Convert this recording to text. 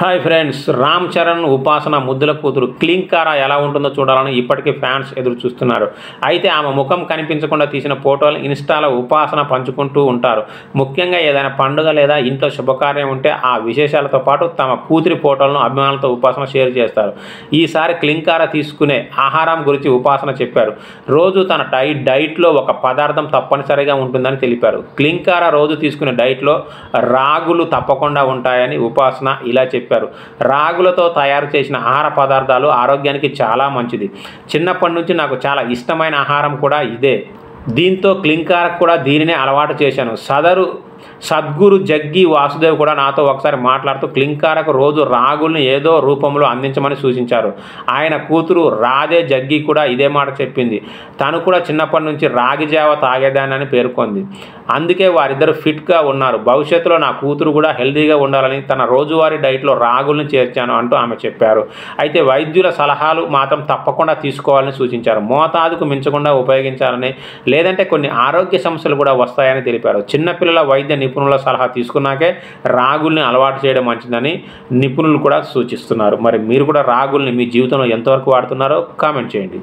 Hi friends, Ram Charan ఉపాసన ముద్దుల కూతురు క్లింకారా ఎలా ఉంటుందో చూడాలని ఇప్పటికీ ఫ్యాన్స్ ఎదురు చూస్తున్నారు. అయితే ఆమె ముఖం కనిపించకుండా తీసిన ఫోటోలు ఇన్స్టాలో ఉపాసన పంచుకుంటూ ఉంటారు. ముఖ్యంగా ఏదైనా పండుగ లేదా ఇంట్లో శుభకార్యం ఉంటే ఆ విశేషాలతో పాటు తమ కూతురి ఫోటోలను అభిమానులతో ఉపాసన షేర్ చేస్తారు. ఈసారి క్లింకారా తీసుకునే ఆహారం గురించి ఉపాసన చెప్పారు. రోజు తన డైట్లో ఒక పదార్థం తప్పనిసరిగా ఉంటుందని తెలిపారు. క్లింకారా రోజు తీసుకునే డైట్లో రాగులు తప్పకుండా ఉంటాయని ఉపాసన ఇలా చెప్పారు. రాగులతో తయారు చేసిన ఆహార పదార్థాలు ఆరోగ్యానికి చాలా మంచిది. చిన్నప్పటి నుంచి నాకు చాలా ఇష్టమైన ఆహారం కూడా ఇదే. దీంతో క్లింకారాకు కూడా దీనినే అలవాటు చేశాను. సద్గురు జగ్గి వాసుదేవ్ కూడా నాతో ఒకసారి మాట్లాడుతూ క్లింకారాకు రోజు రాగుల్ని ఏదో రూపంలో అందించమని సూచించారు. ఆయన కూతురు రాధే జగ్గి కూడా ఇదే మాట చెప్పింది. తను కూడా చిన్నప్పటి నుంచి రాగి జావ తాగేదానని పేర్కొంది. అందుకే వారిద్దరు ఫిట్గా ఉన్నారు. భవిష్యత్తులో నా కూతురు కూడా హెల్తీగా ఉండాలని తన రోజువారీ డైట్లో రాగుల్ని చేర్చాను అంటూ ఆమె చెప్పారు. అయితే వైద్యుల సలహాలు మాత్రం తప్పకుండా తీసుకోవాలని సూచించారు. మోతాదుకు మించకుండా ఉపయోగించాలని, లేదంటే కొన్ని ఆరోగ్య సమస్యలు కూడా వస్తాయని తెలిపారు. చిన్నపిల్లల వైద్య నిపుణుల సలహా తీసుకున్నాకే రాగుల్ని అలవాటు చేయడం మంచిదని నిపుణులు కూడా సూచిస్తున్నారు. మరి మీరు కూడా రాగుల్ని మీ జీవితంలో ఎంతవరకు వాడుతున్నారో కామెంట్ చేయండి.